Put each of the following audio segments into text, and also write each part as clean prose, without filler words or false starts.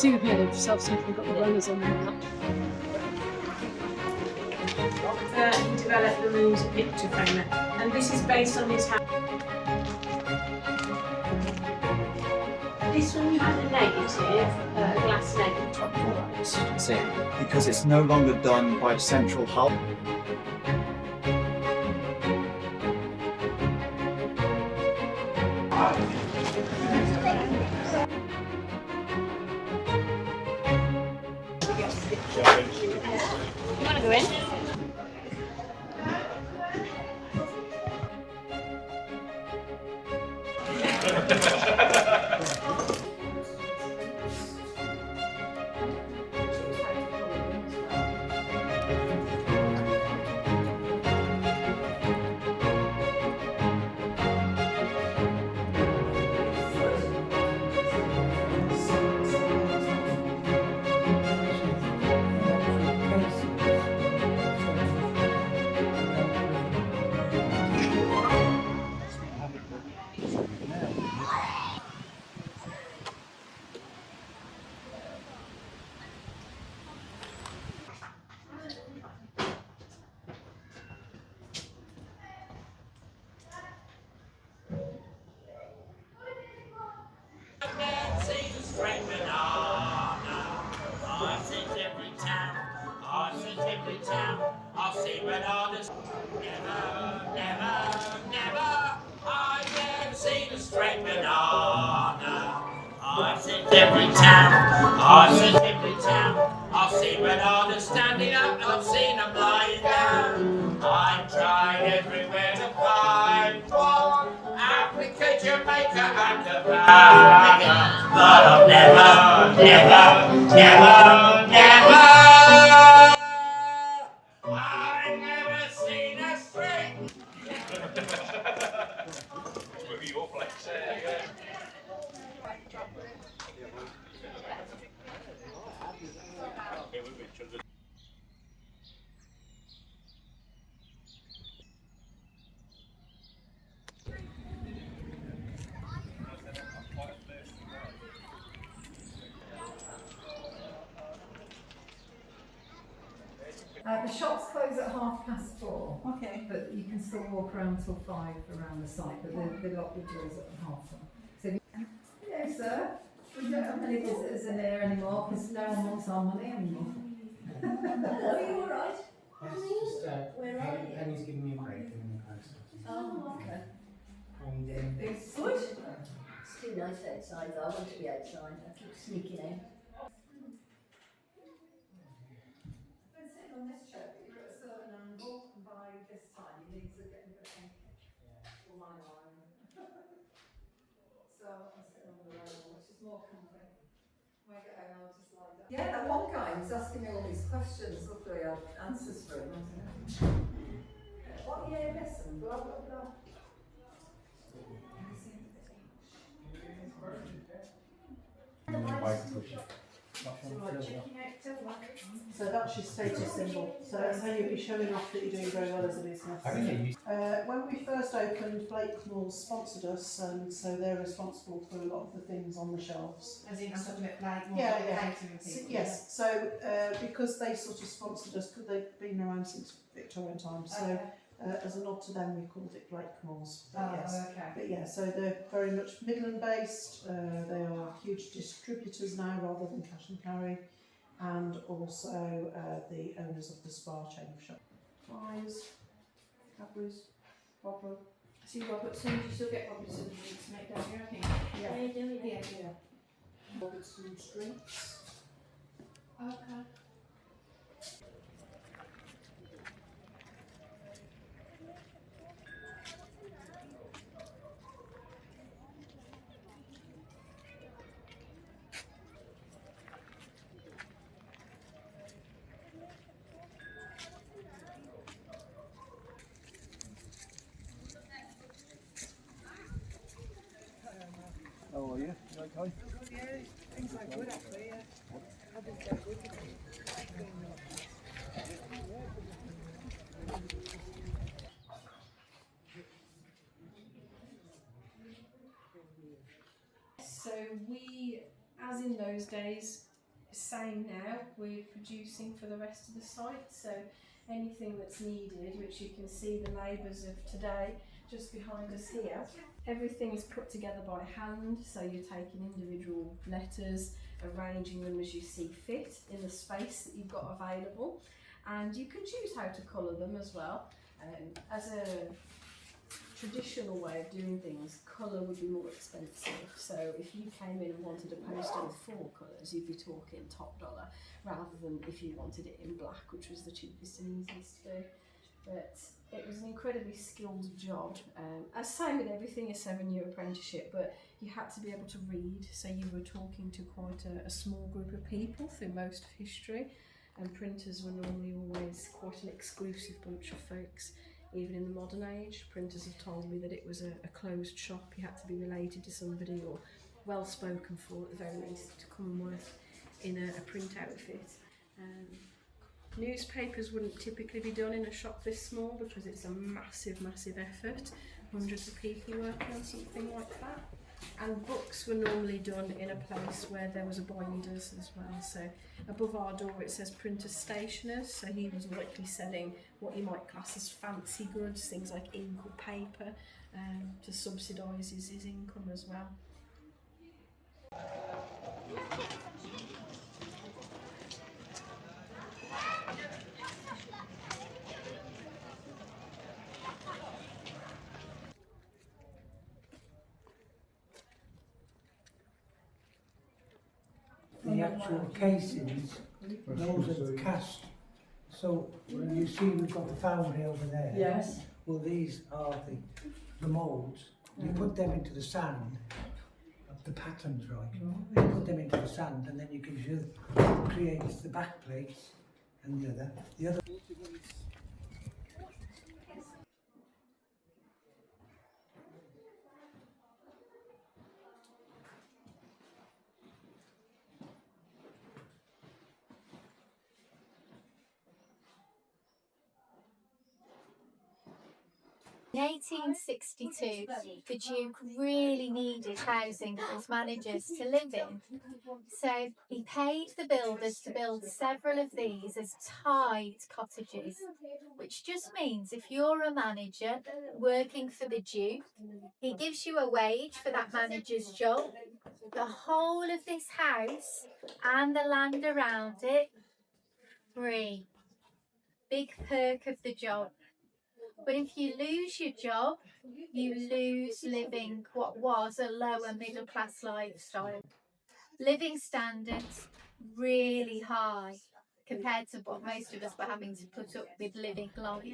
see we've made a self-sink and got the runners on the map. He developed the moon's picture framer, and this is based on his house. This one you had a negative, a glass negative. As you can see, because it's no longer done by the central hub. You want to go in? I'll see bananas. Never, never, never. I've never seen a straight banana. I've seen every town. I've seen every town. I've seen bananas standing up. I've seen them lying down. I've tried everywhere to find one. Africa, Jamaica, and Havana. But I've never, never, never, never. I've never seen a straight. Maybe your place. The shops close at 4:30. Okay. But you can still walk around till 5 around the site, but they lock the doors at 4:30. So, hello sir, we don't have many visitors in here anymore because no one wants our money anymore. Hello, are you alright? Yes, just Where are you? Penny's giving me a break in the post. Oh, okay. And It's Good. It's too nice outside though. I want to be outside. I keep sneaking in. Been sitting on this chair, but you're at a certain angle, and by this time your knees are getting a bit aching. Or my line. So I'm sitting on the rail, which is more comfy. When I get home, I'll just lie down. Yeah, that one guy was asking me all these questions. Luckily, I had answers for him. What year this and blah blah blah. So that's your status symbol. So that's how you'll be showing off that you're doing very well as a business. I think you When we first opened, Blakemore sponsored us, and so they're responsible for a lot of the things on the shelves. As in something like Blakemore, Yeah. people. Yes, so because they sort of sponsored us, because they've been around since Victorian times, so as a nod to them, we called it Blakemore's. But yeah, so they're very much Midland based. They are huge distributors now rather than cash and carry, and also the owners of the spa chain of shop. Fries, Cadbury's, Bobber. See Robertson's, you still get Robertson's to make down here, I think. Yeah. Are you doing it? Yeah. Robertson Streets. Okay. How are you? You okay? Yeah, things are good actually, yeah. I've been so good. So we, as in those days, same now we're producing for the rest of the site, so anything that's needed, which you can see the labours of today just behind us here, everything is put together by hand, so you're taking individual letters, arranging them as you see fit in the space that you've got available, and you can choose how to colour them as well. As a traditional way of doing things, colour would be more expensive, so if you came in and wanted a poster with 4 colours, you'd be talking top dollar, rather than if you wanted it in black, which was the cheapest and easiest to do. But it was an incredibly skilled job. As same with everything, a 7-year apprenticeship, but you had to be able to read, so you were talking to quite a small group of people through most of history, and printers were normally always quite an exclusive bunch of folks. Even in the modern age, printers have told me that it was a closed shop. You had to be related to somebody or well spoken for at the very least to come and work in a print outfit. Newspapers wouldn't typically be done in a shop this small because it's a massive effort, hundreds of people working on something like that. And books were normally done in a place where there was a binders as well. So above our door it says printers stationers, so he was likely selling what you might class as fancy goods, things like ink or paper, to subsidise his income as well. The actual casings, those are cast. So you see we've got the foundry over there. Yes. Well, these are the moulds. You put them into the sand, the patterns, right? You put them into the sand and then you can create the back plates and the other. In 1862, the Duke really needed housing for his managers to live in, so he paid the builders to build several of these as tied cottages, which just means if you're a manager working for the Duke, he gives you a wage for that manager's job. The whole of this house and the land around it, free. Big perk of the job. But if you lose your job, you lose living what was a lower middle class lifestyle. Living standards really high compared to what most of us were having to put up with living life.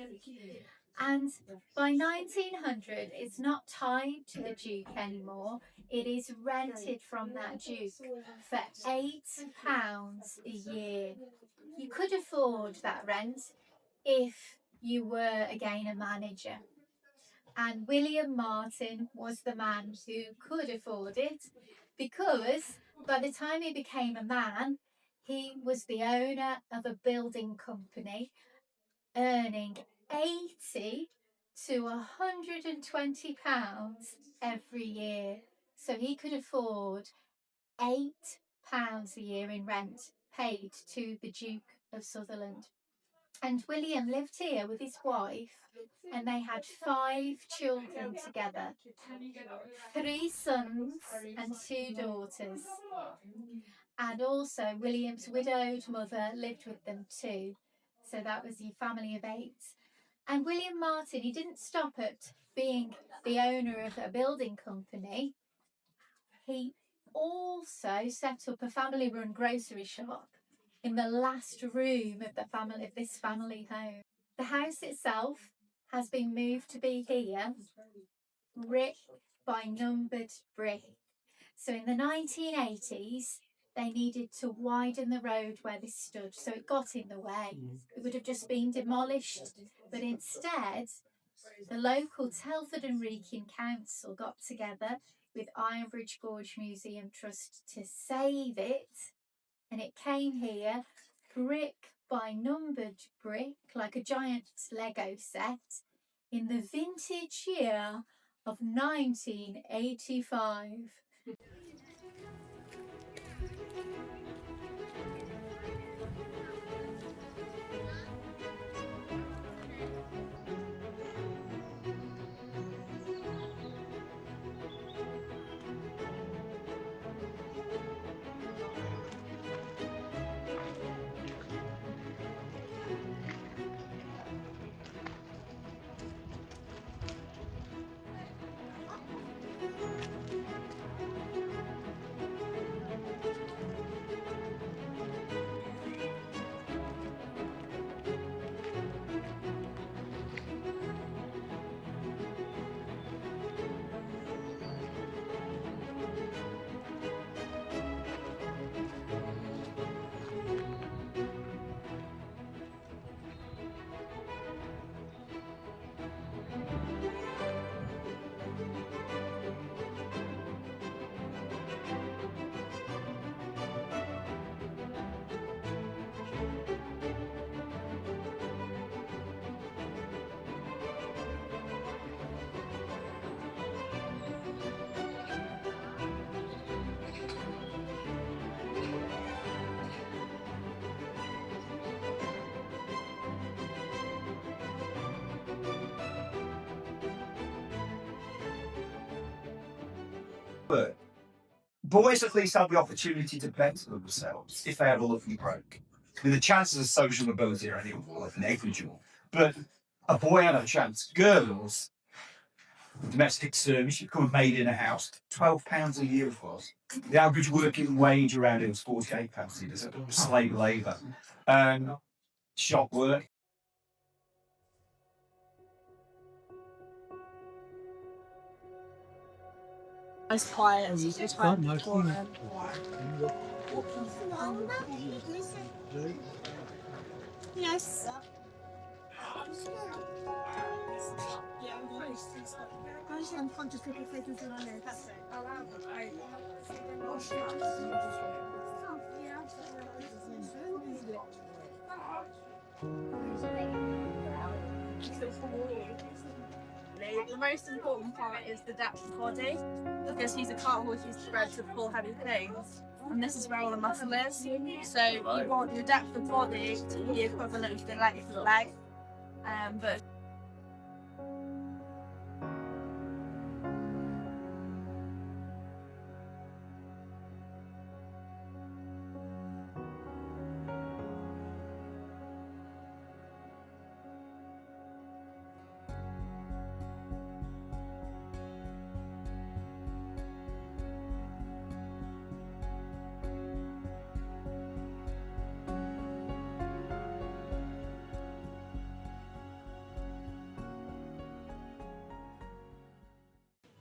And by 1900, it's not tied to the Duke anymore. It is rented from that Duke for £8 a year. You could afford that rent if you were again a manager. And William Martin was the man who could afford it, because by the time he became a man, he was the owner of a building company, earning £80 to £120 every year. So he could afford £8 a year in rent paid to the Duke of Sutherland. And William lived here with his wife, and they had 5 children together, 3 sons and 2 daughters. And also William's widowed mother lived with them too. So that was your family of 8. And William Martin, he didn't stop at being the owner of a building company. He also set up a family-run grocery shop in the last room of this family home. The house itself has been moved to be here, brick by numbered brick. So in the 1980s, they needed to widen the road where this stood, so it got in the way. It would have just been demolished, but instead, the local Telford and Wrekin Council got together with Ironbridge Gorge Museum Trust to save it, and it came here brick by numbered brick, like a giant Lego set, in the vintage year of 1985. But boys at least have the opportunity to better themselves if they had all of them broke. I mean, the chances of social mobility are anyway negligible, but a boy had a chance. Girls, domestic service, you become a maid in a house, £12 a year it was. The average working wage around it was £48 a year, so slave labour. Shop work. Nice quiet as you time before. Yes. I'm conscious of the faces around there. That's it. The most important part is the depth of body, because he's a cart horse used to bred to pull heavy things, and this is where all the muscle is. So you want your depth of body to be equivalent to the length of the leg, but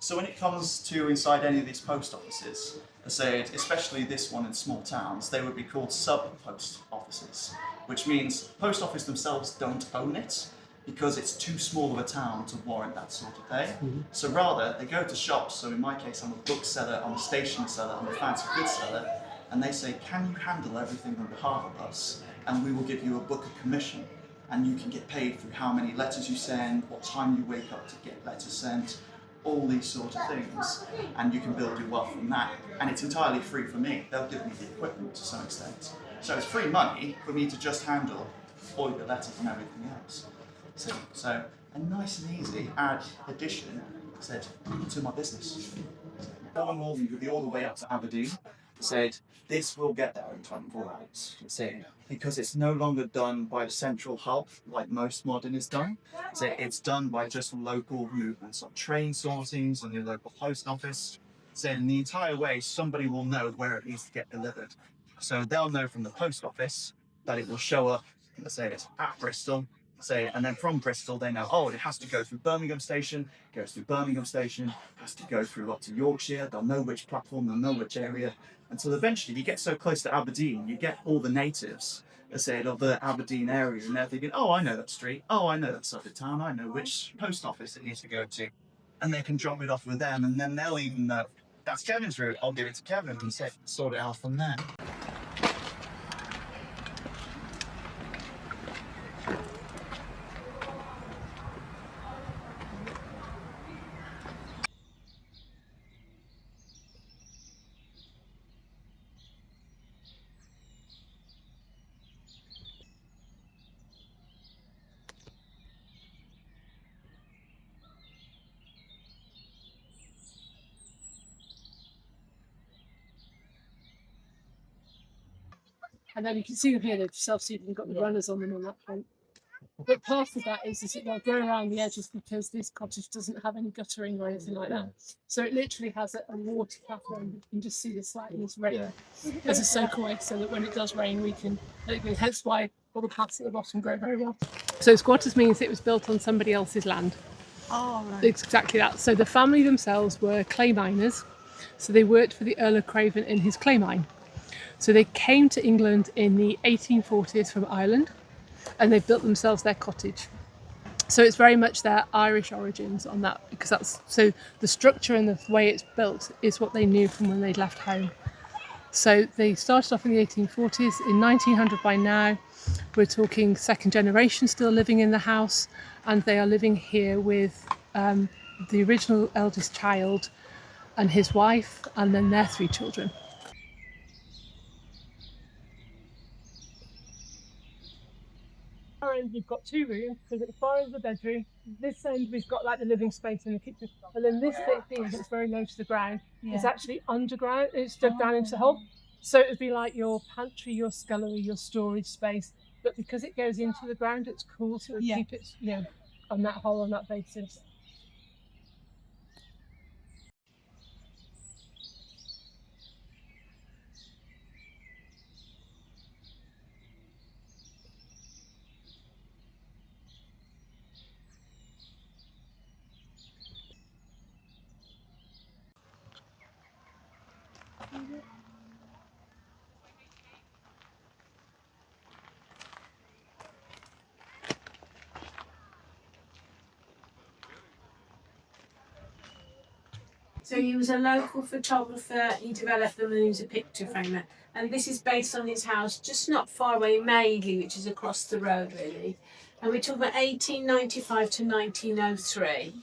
So when it comes to inside any of these post offices, I say, especially this one in small towns, they would be called sub-post offices, which means post office themselves don't own it because it's too small of a town to warrant that sort of thing. So rather, they go to shops, so in my case I'm a bookseller, I'm a stationery seller, I'm a fancy goods seller, and they say, can you handle everything on behalf of us? And we will give you a book of commission, and you can get paid through how many letters you send, what time you wake up to get letters sent, all these sort of things, and you can build your wealth from that. And it's entirely free for me. They'll give me the equipment to some extent. So it's free money for me to just handle all the letters and everything else. So a nice and easy addition said to my business. Cornwall, you could be all the way up to Aberdeen. Said this will get there in 24 hours. Said because it's no longer done by the central hub like most modern is done. So it's done by just local movements of train sortings and your local post office. So in the entire way, somebody will know where it needs to get delivered. So they'll know from the post office that it will show up. Let's say it's at Bristol. Say, and then from Bristol, they know, oh, it has to go through Birmingham Station, goes through Birmingham Station, has to go through up to Yorkshire, they'll know which platform, they'll know which area, until eventually you get so close to Aberdeen, you get all the natives, let's say, of the Aberdeen area, and they're thinking, oh, I know that street, oh, I know that side of town, I know which post office it needs to go to, and they can drop it off with them, and then they'll even know, that's Kevin's route, I'll give it to Kevin, and sort it out from there. And then you can see them here, they've self-seated and got the runners on them on that front. But part of that is that they'll go around the edges because this cottage doesn't have any guttering or anything like that. So it literally has a water platform. You can just see this lightness rain as a soakaway so that when it does rain, we can, hence why all the paths at the bottom grow very well. So squatters means it was built on somebody else's land. Oh, right. It's exactly that. So the family themselves were clay miners. So they worked for the Earl of Craven in his clay mine. So they came to England in the 1840s from Ireland, and they built themselves their cottage. So it's very much their Irish origins on that, because that's, so the structure and the way it's built is what they knew from when they'd left home. So they started off in the 1840s. In 1900 by now, we're talking second generation still living in the house, and they are living here with the original eldest child and his wife, and then their 3 children. far end we've got 2 rooms, because at the far end of the bedroom, this end we've got like the living space and the kitchen, and then this bit here that's very low to the ground is actually underground. It's dug down into the hole, so it would be like your pantry, your scullery, your storage space. But because it goes into the ground, it's cool to keep it, on that hole, on that basis. So he was a local photographer. He developed them and he was a picture framer. And this is based on his house just not far away, Maidley, which is across the road really. And we're talking about 1895 to 1903.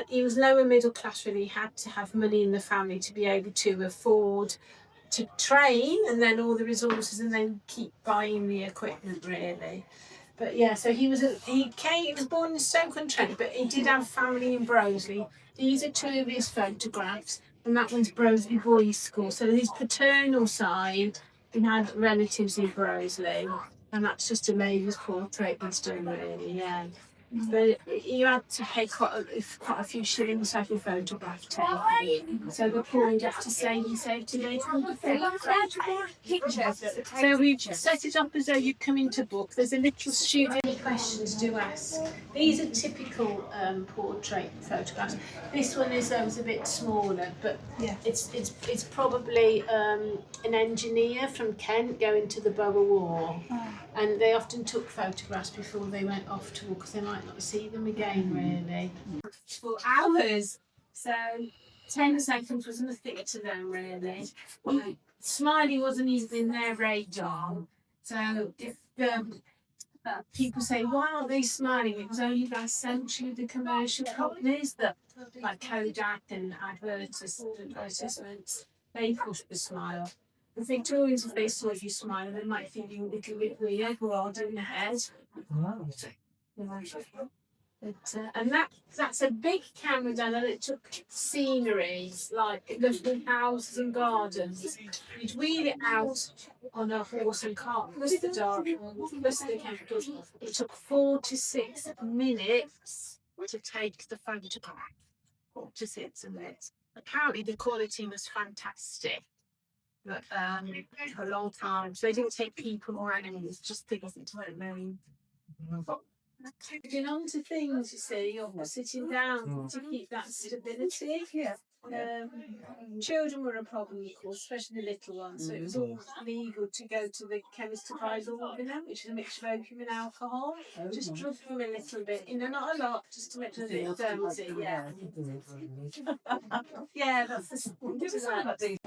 He was lower middle class really. He had to have money in the family to be able to afford to train and then all the resources and then keep buying the equipment really. But yeah, so he was born in Stoke-on-Trent, but he did have family in Broseley. These are 2 of his photographs, and that one's Broseley Boys' School. So his paternal side, he had relatives in Broseley, and that's just a lady's portrait that's done really, yeah. But you had to pay quite a few shillings to have your photograph taken. So the poor would have to save to make pictures. So we've set it up as though you come into book. There's a little studio. Any questions do ask. These are typical portrait photographs. This one is a bit smaller, but it's probably an engineer from Kent going to the Boer War. And they often took photographs before they went off to war because they might not see them again really. For hours. So 10 seconds was nothing to them really. Smiley wasn't even in their radar. So if people say, why aren't they smiling? It was only last century the commercial companies that like Kodak and advertisements, they pushed the smile. The Victorians, if they saw you smiling, they might think you a little bit weird, odd in the head. And that's a big camera done, and it took sceneries like lovely houses and gardens. You'd wheel it out on a horse and cart, plus the dark, plus the chemicals. It took 4 to 6 minutes to take the photograph. 4 to 6 minutes. Apparently the quality was fantastic. But for a long time. So they didn't take people or animals, just things that weren't very. Holding on to things, you see, or sitting down to keep that stability. Yeah. Children were a problem, of course, especially the little ones. So it was all legal to go to the chemist to buy laudanum, which is a mixture of opium and alcohol. Just drug them a little bit, not a lot, just to make them a bit dirty. Yeah. Yeah, that's the.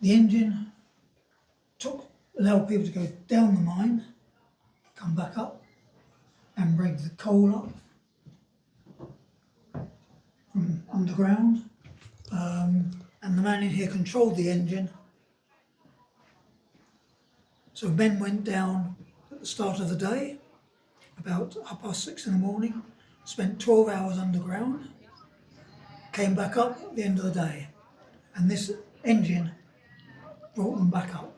The engine allowed people to go down the mine, come back up, and bring the coal up, from underground. And the man in here controlled the engine. So men went down at the start of the day, about 6:30 in the morning, spent 12 hours underground, came back up at the end of the day, and this engine brought them back up.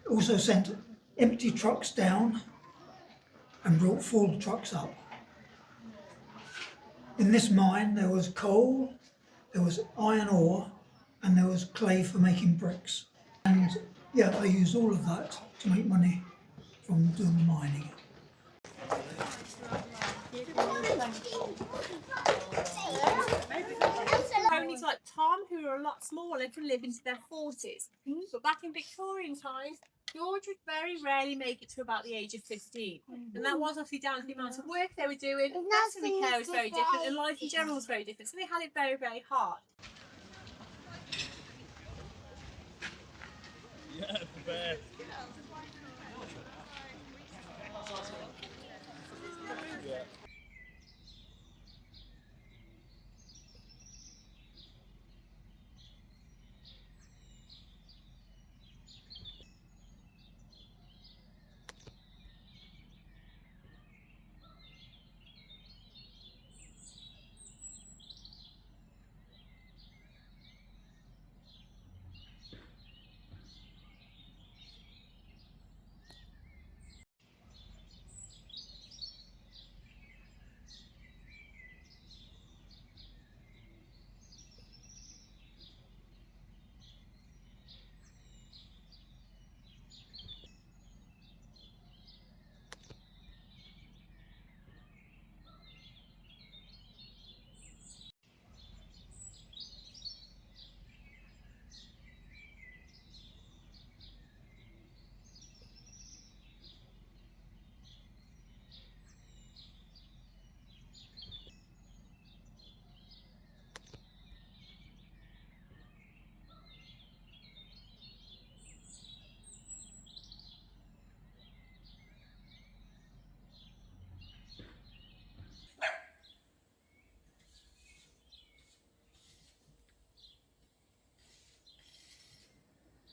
Also sent empty trucks down and brought full trucks up. In this mine there was coal, there was iron ore, and there was clay for making bricks. And yeah, they used all of that to make money from doing the mining. Ponies like Tom, who are a lot smaller, can live into their 40s. But back in Victorian times, George would very rarely make it to about the age of 15. And that was obviously down to the amount of work they were doing. Veterinary care was very different, and life in general was very different. So they had it very, very hard. Yeah, the best.